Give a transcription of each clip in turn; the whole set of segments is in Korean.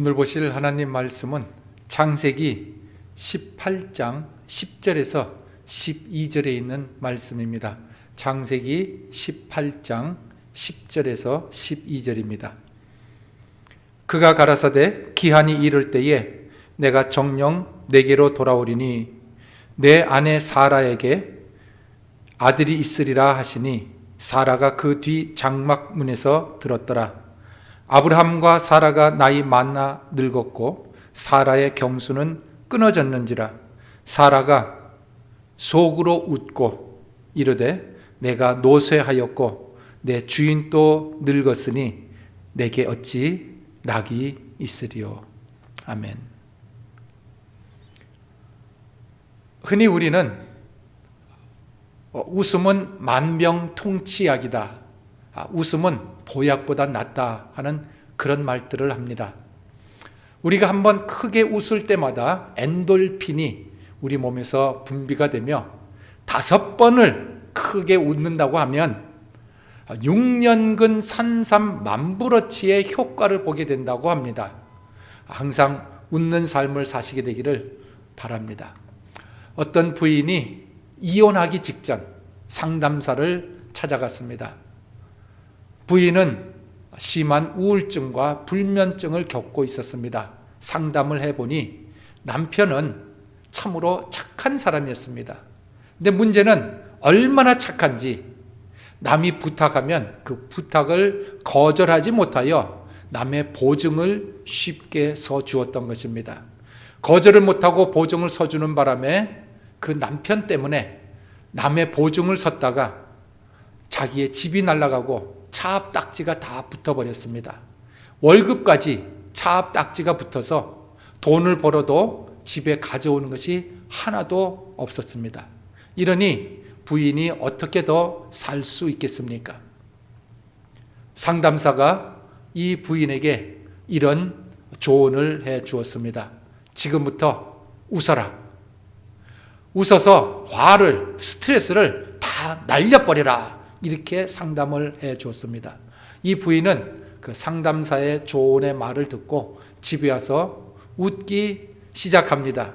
오늘 보실 하나님 말씀은 창세기 18장 10절에서 12절에 있는 말씀입니다. 창세기 18장 10절에서 12절입니다. 그가 가라사대 기한이 이를 때에 내가 정녕 내게로 돌아오리니 내 아내 사라에게 아들이 있으리라 하시니 사라가 그 뒤 장막문에서 들었더라. 아브라함과 사라가 나이 많아 늙었고 사라의 경수는 끊어졌는지라. 사라가 속으로 웃고 이르되 내가 노쇠하였고 내 주인도 늙었으니 내게 어찌 낙이 있으리요. 아멘. 흔히 우리는 웃음은 만병통치약이다, 웃음은 보약보다 낫다 하는 그런 말들을 합니다. 우리가 한번 크게 웃을 때마다 엔돌핀이 우리 몸에서 분비가 되며 5번을 크게 웃는다고 하면 6년근 산삼 만부러치의 효과를 보게 된다고 합니다. 항상 웃는 삶을 사시게 되기를 바랍니다. 어떤 부인이 이혼하기 직전 상담사를 찾아갔습니다. 부인은 심한 우울증과 불면증을 겪고 있었습니다. 상담을 해보니 남편은 참으로 착한 사람이었습니다. 근데 문제는 얼마나 착한지 남이 부탁하면 그 부탁을 거절하지 못하여 남의 보증을 쉽게 서주었던 것입니다. 거절을 못하고 보증을 서주는 바람에 그 남편 때문에 남의 보증을 섰다가 자기의 집이 날아가고 차압딱지가 다 붙어버렸습니다. 월급까지 차압딱지가 붙어서 돈을 벌어도 집에 가져오는 것이 하나도 없었습니다. 이러니 부인이 어떻게 더 살 수 있겠습니까? 상담사가 이 부인에게 이런 조언을 해 주었습니다. 지금부터 웃어라. 웃어서 화를, 스트레스를 다 날려버려라. 이렇게 상담을 해 주었습니다. 이 부인은 그 상담사의 조언의 말을 듣고 집에 와서 웃기 시작합니다.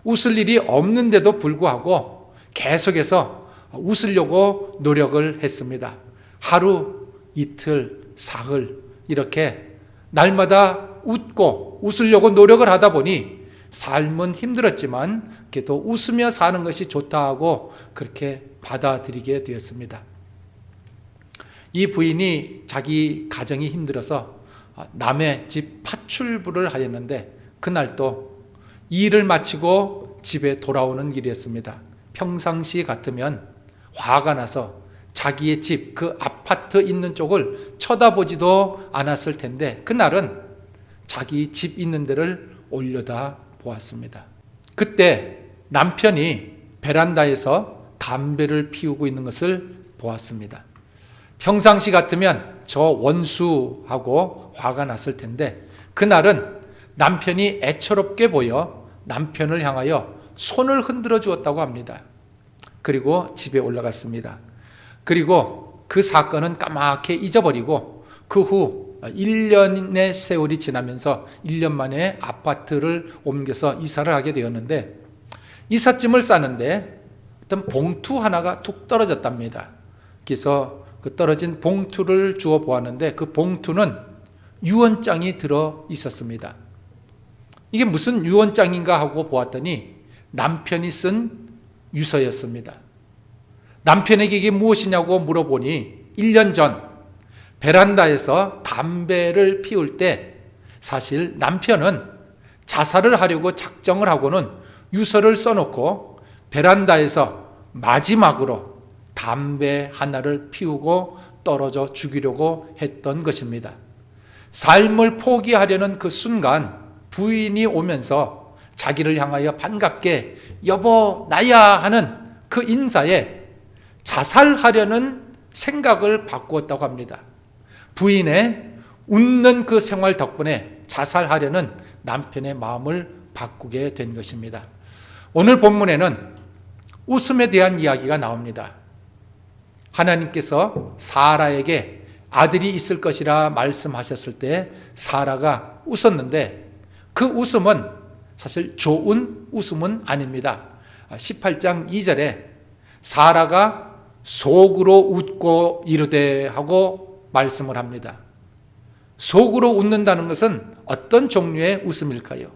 웃을 일이 없는데도 불구하고 계속해서 웃으려고 노력을 했습니다. 하루, 이틀, 사흘 이렇게 날마다 웃고 웃으려고 노력을 하다 보니 삶은 힘들었지만 그래도 웃으며 사는 것이 좋다 하고 그렇게 받아들이게 되었습니다. 이 부인이 자기 가정이 힘들어서 남의 집 파출부를 하였는데 그날 또 일을 마치고 집에 돌아오는 길이었습니다. 평상시 같으면 화가 나서 자기의 집, 그 아파트 있는 쪽을 쳐다보지도 않았을 텐데 그날은 자기 집 있는 데를 올려다 보았습니다. 그때 남편이 베란다에서 담배를 피우고 있는 것을 보았습니다. 평상시 같으면 저 원수하고 화가 났을 텐데 그날은 남편이 애처롭게 보여 남편을 향하여 손을 흔들어 주었다고 합니다. 그리고 집에 올라갔습니다. 그리고 그 사건은 까맣게 잊어버리고 그 후 1년의 세월이 지나면서 1년 만에 아파트를 옮겨서 이사를 하게 되었는데 이삿짐을 싸는데 어떤 봉투 하나가 툭 떨어졌답니다. 그래서 그 떨어진 봉투를 주워 보았는데 그 봉투는 유언장이 들어 있었습니다. 이게 무슨 유언장인가 하고 보았더니 남편이 쓴 유서였습니다. 남편에게 이게 무엇이냐고 물어보니 1년 전 베란다에서 담배를 피울 때 사실 남편은 자살을 하려고 작정을 하고는 유서를 써놓고 베란다에서 마지막으로 담배 하나를 피우고 떨어져 죽이려고 했던 것입니다. 삶을 포기하려는 그 순간 부인이 오면서 자기를 향하여 반갑게 여보 나야 하는 그 인사에 자살하려는 생각을 바꾸었다고 합니다. 부인의 웃는 그 생활 덕분에 자살하려는 남편의 마음을 바꾸게 된 것입니다. 오늘 본문에는 웃음에 대한 이야기가 나옵니다. 하나님께서 사라에게 아들이 있을 것이라 말씀하셨을 때 사라가 웃었는데 그 웃음은 사실 좋은 웃음은 아닙니다. 18장 2절에 사라가 속으로 웃고 이르되 하고 말씀을 합니다. 속으로 웃는다는 것은 어떤 종류의 웃음일까요?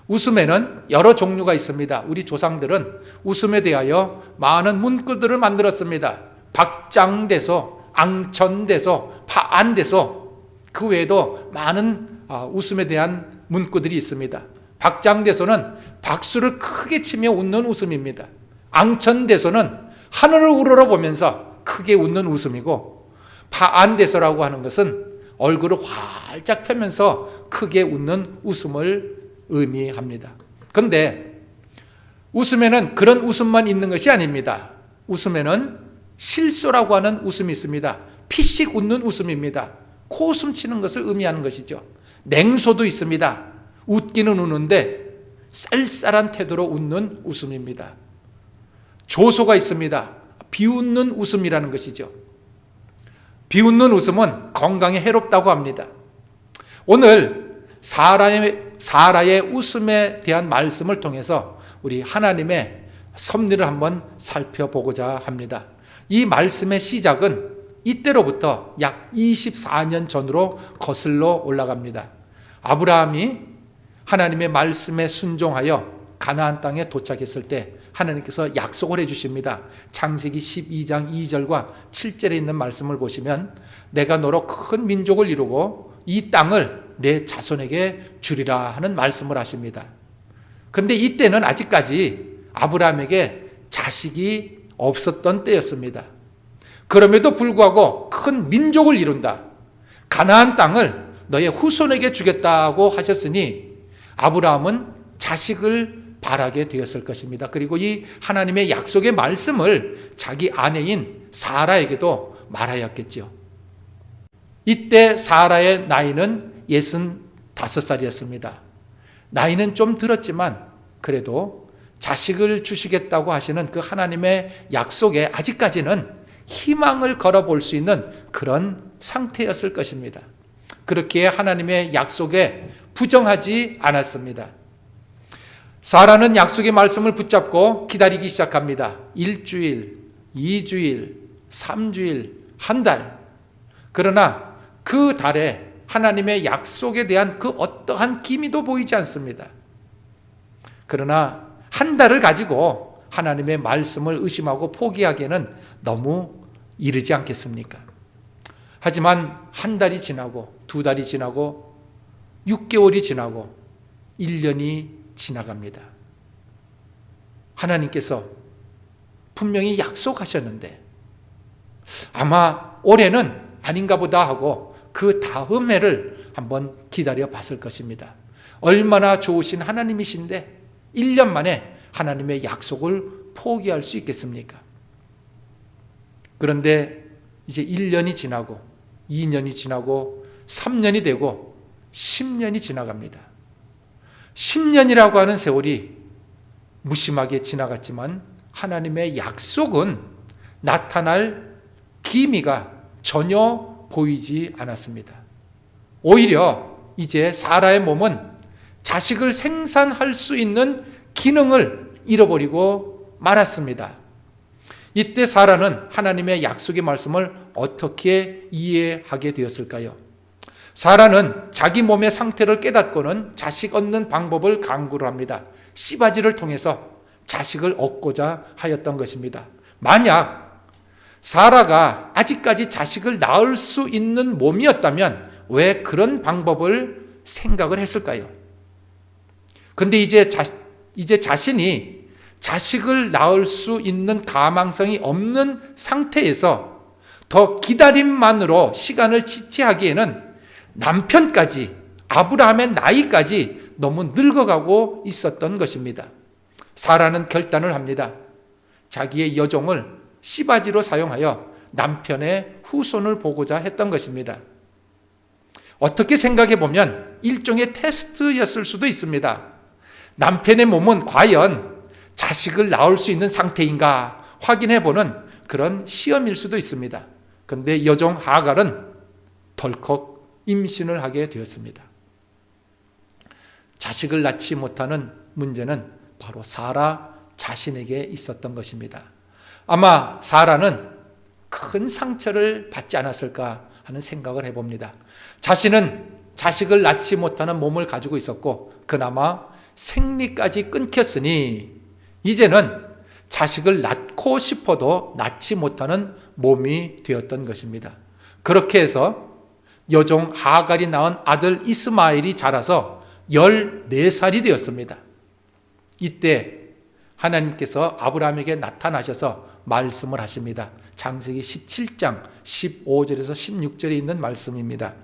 웃음에는 여러 종류가 있습니다. 우리 조상들은 웃음에 대하여 많은 문구들을 만들었습니다. 박장대소, 앙천대소, 파안대소, 그 외에도 많은 웃음에 대한 문구들이 있습니다. 박장대소는 박수를 크게 치며 웃는 웃음입니다. 앙천대소는 하늘을 우러러보면서 크게 웃는 웃음이고, 파안대소라고 하는 것은 얼굴을 활짝 펴면서 크게 웃는 웃음을 의미합니다. 그런데 웃음에는 그런 웃음만 있는 것이 아닙니다. 웃음에는 실소라고 하는 웃음이 있습니다. 피식 웃는 웃음입니다. 코웃음 치는 것을 의미하는 것이죠. 냉소도 있습니다. 웃기는 우는데 쌀쌀한 태도로 웃는 웃음입니다. 조소가 있습니다. 비웃는 웃음이라는 것이죠. 비웃는 웃음은 건강에 해롭다고 합니다. 오늘 사라의 웃음에 대한 말씀을 통해서 우리 하나님의 섭리를 한번 살펴보고자 합니다. 이 말씀의 시작은 이때로부터 약 24년 전으로 거슬러 올라갑니다. 아브라함이 하나님의 말씀에 순종하여 가나안 땅에 도착했을 때 하나님께서 약속을 해주십니다. 창세기 12장 2절과 7절에 있는 말씀을 보시면 내가 너로 큰 민족을 이루고 이 땅을 내 자손에게 주리라 하는 말씀을 하십니다. 그런데 이때는 아직까지 아브라함에게 자식이 없었던 때였습니다. 그럼에도 불구하고 큰 민족을 이룬다, 가나안 땅을 너의 후손에게 주겠다고 하셨으니 아브라함은 자식을 바라게 되었을 것입니다. 그리고 이 하나님의 약속의 말씀을 자기 아내인 사라에게도 말하였겠죠. 이때 사라의 나이는 65살이었습니다. 나이는 좀 들었지만 그래도 자식을 주시겠다고 하시는 그 하나님의 약속에 아직까지는 희망을 걸어볼 수 있는 그런 상태였을 것입니다. 그렇게 하나님의 약속에 부정하지 않았습니다. 사라는 약속의 말씀을 붙잡고 기다리기 시작합니다. 1주일, 2주일, 3주일, 한 달. 그러나 그 달에 하나님의 약속에 대한 그 어떠한 기미도 보이지 않습니다. 그러나 한 달을 가지고 하나님의 말씀을 의심하고 포기하기에는 너무 이르지 않겠습니까? 하지만 한 달이 지나고 두 달이 지나고 6개월이 지나고 1년이 지나갑니다. 하나님께서 분명히 약속하셨는데 아마 올해는 아닌가 보다 하고 그 다음 해를 한번 기다려 봤을 것입니다. 얼마나 좋으신 하나님이신데 1년 만에 하나님의 약속을 포기할 수 있겠습니까? 그런데 이제 1년이 지나고 2년이 지나고 3년이 되고 10년이 지나갑니다. 10년이라고 하는 세월이 무심하게 지나갔지만 하나님의 약속은 나타날 기미가 전혀 보이지 않았습니다. 오히려 이제 사라의 몸은 자식을 생산할 수 있는 기능을 잃어버리고 말았습니다. 이때 사라는 하나님의 약속의 말씀을 어떻게 이해하게 되었을까요? 사라는 자기 몸의 상태를 깨닫고는 자식 얻는 방법을 강구를 합니다. 씨바지를 통해서 자식을 얻고자 하였던 것입니다. 만약 사라가 아직까지 자식을 낳을 수 있는 몸이었다면 왜 그런 방법을 생각을 했을까요? 그런데 이제 자신이 자식을 낳을 수 있는 가망성이 없는 상태에서 더 기다림만으로 시간을 지체하기에는 남편까지, 아브라함의 나이까지 너무 늙어가고 있었던 것입니다. 사라는 결단을 합니다. 자기의 여종을 씨바지로 사용하여 남편의 후손을 보고자 했던 것입니다. 어떻게 생각해 보면 일종의 테스트였을 수도 있습니다. 남편의 몸은 과연 자식을 낳을 수 있는 상태인가 확인해 보는 그런 시험일 수도 있습니다. 그런데 여종 하갈은 덜컥 임신을 하게 되었습니다. 자식을 낳지 못하는 문제는 바로 사라 자신에게 있었던 것입니다. 아마 사라는 큰 상처를 받지 않았을까 하는 생각을 해봅니다. 자신은 자식을 낳지 못하는 몸을 가지고 있었고 그나마 생리까지 끊겼으니 이제는 자식을 낳고 싶어도 낳지 못하는 몸이 되었던 것입니다. 그렇게 해서 여종 하갈이 낳은 아들 이스마엘이 자라서 14살이 되었습니다. 이때 하나님께서 아브라함에게 나타나셔서 말씀을 하십니다. 창세기 17장 15절에서 16절에 있는 말씀입니다.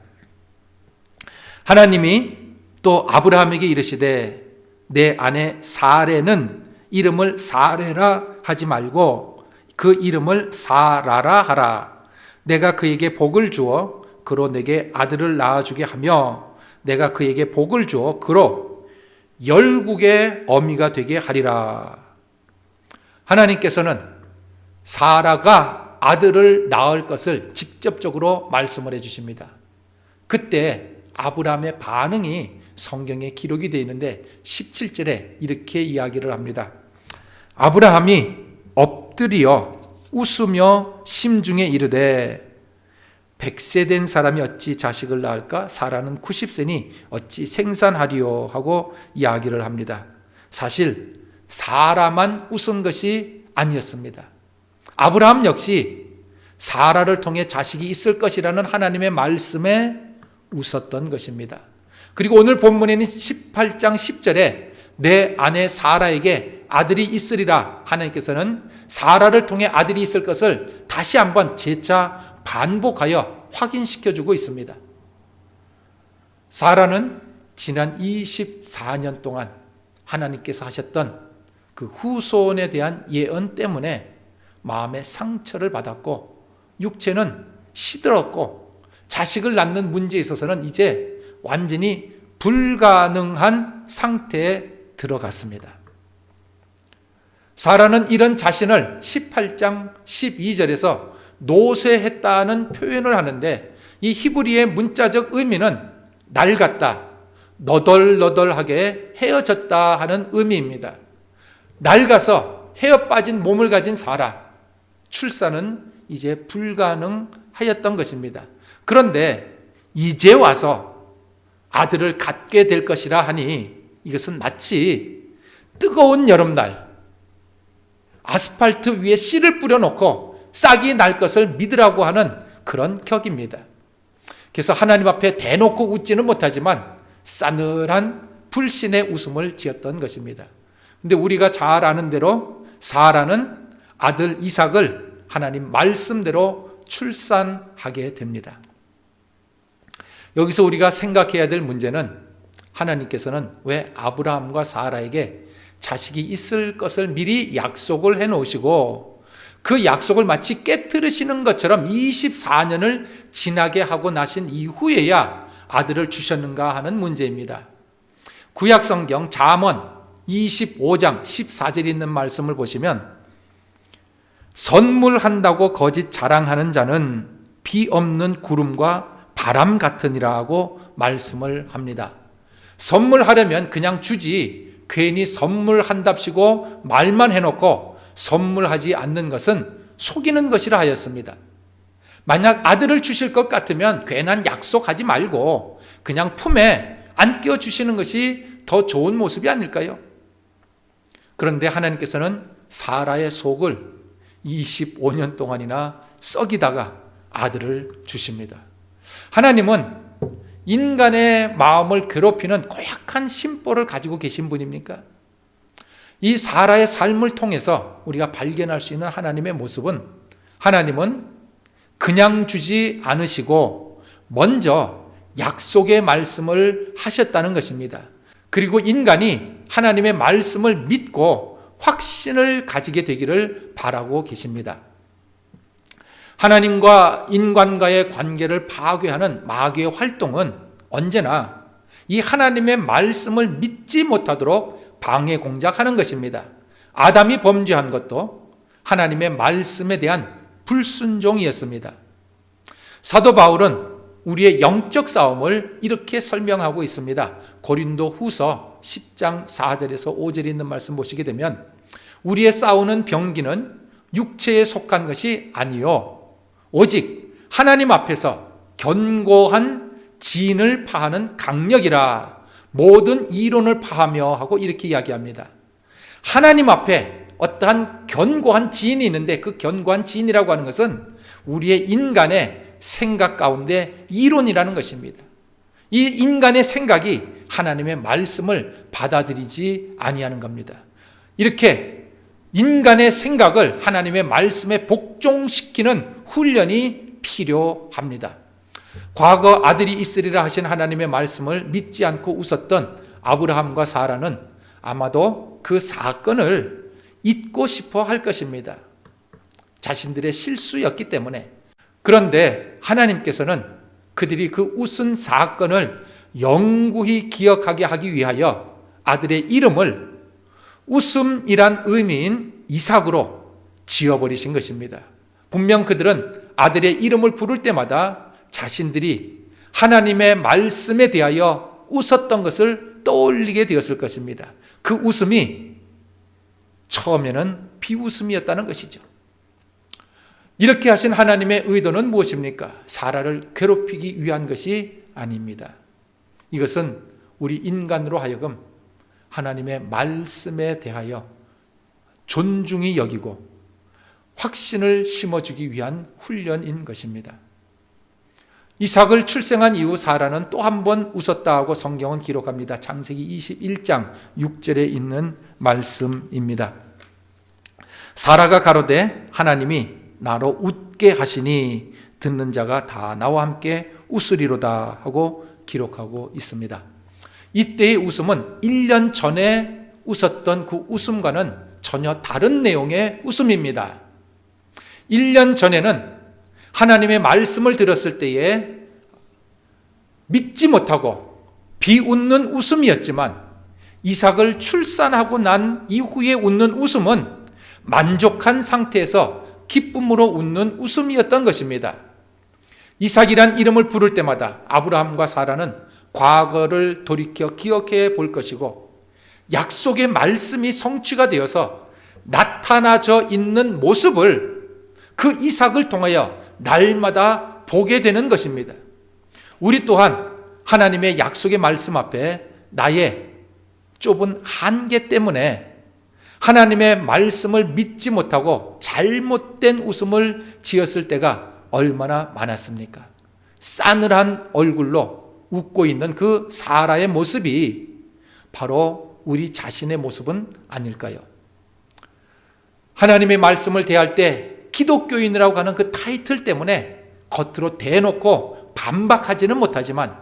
하나님이 또 아브라함에게 이르시되 내 아내 사레는 이름을 사레라 하지 말고 그 이름을 사라라 하라. 내가 그에게 복을 주어 그로 내게 아들을 낳아주게 하며 내가 그에게 복을 주어 그로 열국의 어미가 되게 하리라. 하나님께서는 사라가 아들을 낳을 것을 직접적으로 말씀을 해주십니다. 그때 아브라함의 반응이 성경에 기록이 되어 있는데 17절에 이렇게 이야기를 합니다. 아브라함이 엎드려 웃으며 심중에 이르되 100세 된 사람이 어찌 자식을 낳을까? 사라는 90세니 어찌 생산하리요? 하고 이야기를 합니다. 사실 사라만 웃은 것이 아니었습니다. 아브라함 역시 사라를 통해 자식이 있을 것이라는 하나님의 말씀에 웃었던 것입니다. 그리고 오늘 본문에는 18장 10절에 내 아내 사라에게 아들이 있으리라. 하나님께서는 사라를 통해 아들이 있을 것을 다시 한번 재차 반복하여 확인시켜주고 있습니다. 사라는 지난 24년 동안 하나님께서 하셨던 그 후손에 대한 예언 때문에 마음의 상처를 받았고 육체는 시들었고 자식을 낳는 문제에 있어서는 이제 완전히 불가능한 상태에 들어갔습니다. 사라는 이런 자신을 18장 12절에서 노쇠했다는 표현을 하는데 이 히브리의 문자적 의미는 낡았다, 너덜너덜하게 헤어졌다 하는 의미입니다. 낡아서 헤어 빠진 몸을 가진 사라, 출산은 이제 불가능하였던 것입니다. 그런데 이제 와서 아들을 갖게 될 것이라 하니 이것은 마치 뜨거운 여름날 아스팔트 위에 씨를 뿌려놓고 싹이 날 것을 믿으라고 하는 그런 격입니다. 그래서 하나님 앞에 대놓고 웃지는 못하지만 싸늘한 불신의 웃음을 지었던 것입니다. 근데 우리가 잘 아는 대로 사라는 아들 이삭을 하나님 말씀대로 출산하게 됩니다. 여기서 우리가 생각해야 될 문제는 하나님께서는 왜 아브라함과 사라에게 자식이 있을 것을 미리 약속을 해놓으시고 그 약속을 마치 깨트리시는 것처럼 24년을 지나게 하고 나신 이후에야 아들을 주셨는가 하는 문제입니다. 구약성경 잠언 25장 14절에 있는 말씀을 보시면 선물한다고 거짓 자랑하는 자는 비 없는 구름과 바람 같으니라고 말씀을 합니다. 선물하려면 그냥 주지 괜히 선물한답시고 말만 해놓고 선물하지 않는 것은 속이는 것이라 하였습니다. 만약 아들을 주실 것 같으면 괜한 약속하지 말고 그냥 품에 안겨 주시는 것이 더 좋은 모습이 아닐까요? 그런데 하나님께서는 사라의 속을 25년 동안이나 썩이다가 아들을 주십니다. 하나님은 인간의 마음을 괴롭히는 고약한 심보를 가지고 계신 분입니까? 이 사라의 삶을 통해서 우리가 발견할 수 있는 하나님의 모습은 하나님은 그냥 주지 않으시고 먼저 약속의 말씀을 하셨다는 것입니다. 그리고 인간이 하나님의 말씀을 믿고 확신을 가지게 되기를 바라고 계십니다. 하나님과 인간과의 관계를 파괴하는 마귀의 활동은 언제나 이 하나님의 말씀을 믿지 못하도록 방해 공작하는 것입니다. 아담이 범죄한 것도 하나님의 말씀에 대한 불순종이었습니다. 사도 바울은 우리의 영적 싸움을 이렇게 설명하고 있습니다. 고린도 후서 10장 4절에서 5절에 있는 말씀 보시게 되면 우리의 싸우는 병기는 육체에 속한 것이 아니요 오직 하나님 앞에서 견고한 진을 파하는 강력이라 모든 이론을 파하며 하고 이렇게 이야기합니다. 하나님 앞에 어떠한 견고한 지인이 있는데 그 견고한 지인이라고 하는 것은 우리의 인간의 생각 가운데 이론이라는 것입니다. 이 인간의 생각이 하나님의 말씀을 받아들이지 아니하는 겁니다. 이렇게 인간의 생각을 하나님의 말씀에 복종시키는 훈련이 필요합니다. 과거 아들이 있으리라 하신 하나님의 말씀을 믿지 않고 웃었던 아브라함과 사라는 아마도 그 사건을 잊고 싶어 할 것입니다. 자신들의 실수였기 때문에. 그런데 하나님께서는 그들이 그 웃은 사건을 영구히 기억하게 하기 위하여 아들의 이름을 웃음이란 의미인 이삭으로 지어버리신 것입니다. 분명 그들은 아들의 이름을 부를 때마다 자신들이 하나님의 말씀에 대하여 웃었던 것을 떠올리게 되었을 것입니다. 그 웃음이 처음에는 비웃음이었다는 것이죠. 이렇게 하신 하나님의 의도는 무엇입니까? 사라를 괴롭히기 위한 것이 아닙니다. 이것은 우리 인간으로 하여금 하나님의 말씀에 대하여 존중히 여기고 확신을 심어주기 위한 훈련인 것입니다. 이삭을 출생한 이후 사라는 또 한 번 웃었다 하고 성경은 기록합니다. 창세기 21장 6절에 있는 말씀입니다. 사라가 가로되 하나님이 나로 웃게 하시니 듣는 자가 다 나와 함께 웃으리로다 하고 기록하고 있습니다. 이때의 웃음은 1년 전에 웃었던 그 웃음과는 전혀 다른 내용의 웃음입니다. 1년 전에는 하나님의 말씀을 들었을 때에 믿지 못하고 비웃는 웃음이었지만 이삭을 출산하고 난 이후에 웃는 웃음은 만족한 상태에서 기쁨으로 웃는 웃음이었던 것입니다. 이삭이란 이름을 부를 때마다 아브라함과 사라는 과거를 돌이켜 기억해 볼 것이고 약속의 말씀이 성취가 되어서 나타나져 있는 모습을 그 이삭을 통하여 날마다 보게 되는 것입니다. 우리 또한 하나님의 약속의 말씀 앞에 나의 좁은 한계 때문에 하나님의 말씀을 믿지 못하고 잘못된 웃음을 지었을 때가 얼마나 많았습니까? 싸늘한 얼굴로 웃고 있는 그 사라의 모습이 바로 우리 자신의 모습은 아닐까요? 하나님의 말씀을 대할 때 기독교인이라고 하는 그 타이틀 때문에 겉으로 대놓고 반박하지는 못하지만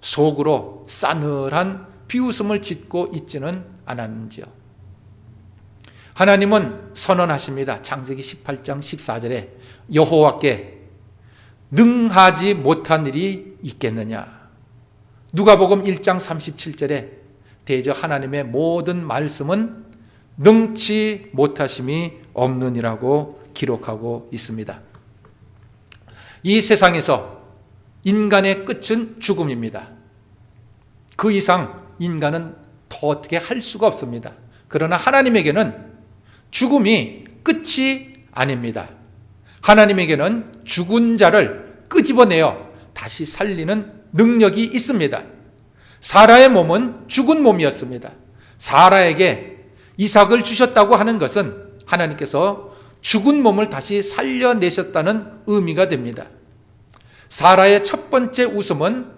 속으로 싸늘한 비웃음을 짓고 있지는 않았는지요. 하나님은 선언하십니다. 창세기 18장 14절에 여호와께 능하지 못한 일이 있겠느냐. 누가복음 1장 37절에 대저 하나님의 모든 말씀은 능치 못하심이 없느니라고 기록하고 있습니다. 이 세상에서 인간의 끝은 죽음입니다. 그 이상 인간은 더 어떻게 할 수가 없습니다. 그러나 하나님에게는 죽음이 끝이 아닙니다. 하나님에게는 죽은 자를 끄집어내어 다시 살리는 능력이 있습니다. 사라의 몸은 죽은 몸이었습니다. 사라에게 이삭을 주셨다고 하는 것은 하나님께서 죽은 몸을 다시 살려내셨다는 의미가 됩니다. 사라의 첫 번째 웃음은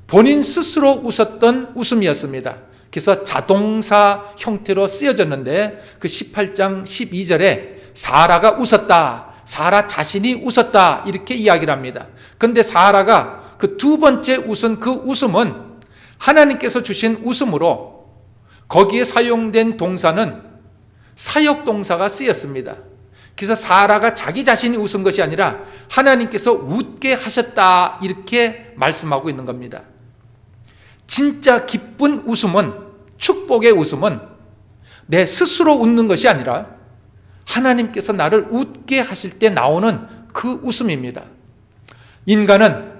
본인 스스로 웃었던 웃음이었습니다. 그래서 자동사 형태로 쓰여졌는데 그 18장 12절에 사라가 웃었다, 사라 자신이 웃었다 이렇게 이야기를 합니다. 그런데 사라가 그 두 번째 웃은 그 웃음은 하나님께서 주신 웃음으로 거기에 사용된 동사는 사역동사가 쓰였습니다. 그래서 사라가 자기 자신이 웃은 것이 아니라 하나님께서 웃게 하셨다 이렇게 말씀하고 있는 겁니다. 진짜 기쁜 웃음은, 축복의 웃음은 내 스스로 웃는 것이 아니라 하나님께서 나를 웃게 하실 때 나오는 그 웃음입니다. 인간은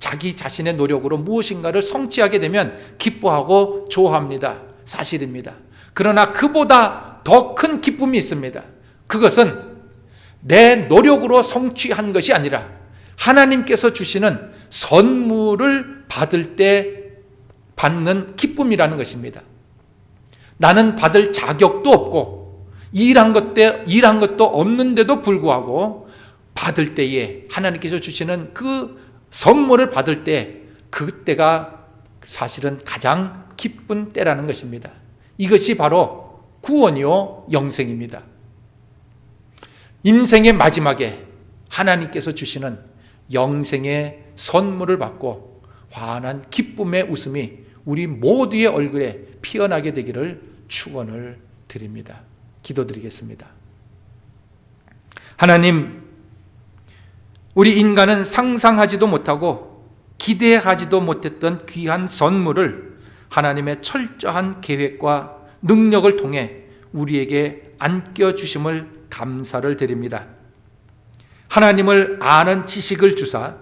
자기 자신의 노력으로 무엇인가를 성취하게 되면 기뻐하고 좋아합니다. 사실입니다. 그러나 그보다 더 큰 기쁨이 있습니다. 그것은 내 노력으로 성취한 것이 아니라 하나님께서 주시는 선물을 받을 때 받는 기쁨이라는 것입니다. 나는 받을 자격도 없고 일한 것도 없는데도 불구하고 받을 때에 하나님께서 주시는 그 선물을 받을 때 그때가 사실은 가장 기쁜 때라는 것입니다. 이것이 바로 구원이요 영생입니다. 인생의 마지막에 하나님께서 주시는 영생의 선물을 받고 환한 기쁨의 웃음이 우리 모두의 얼굴에 피어나게 되기를 축원을 드립니다. 기도드리겠습니다. 하나님, 우리 인간은 상상하지도 못하고 기대하지도 못했던 귀한 선물을 하나님의 철저한 계획과 능력을 통해 우리에게 안겨주심을 감사를 드립니다. 하나님을 아는 지식을 주사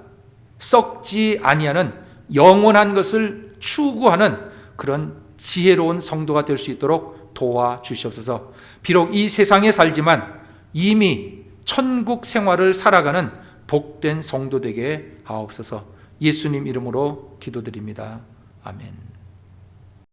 썩지 아니하는 영원한 것을 추구하는 그런 지혜로운 성도가 될 수 있도록 도와주시옵소서. 비록 이 세상에 살지만 이미 천국 생활을 살아가는 복된 성도 되게 하옵소서. 예수님 이름으로 기도드립니다. 아멘.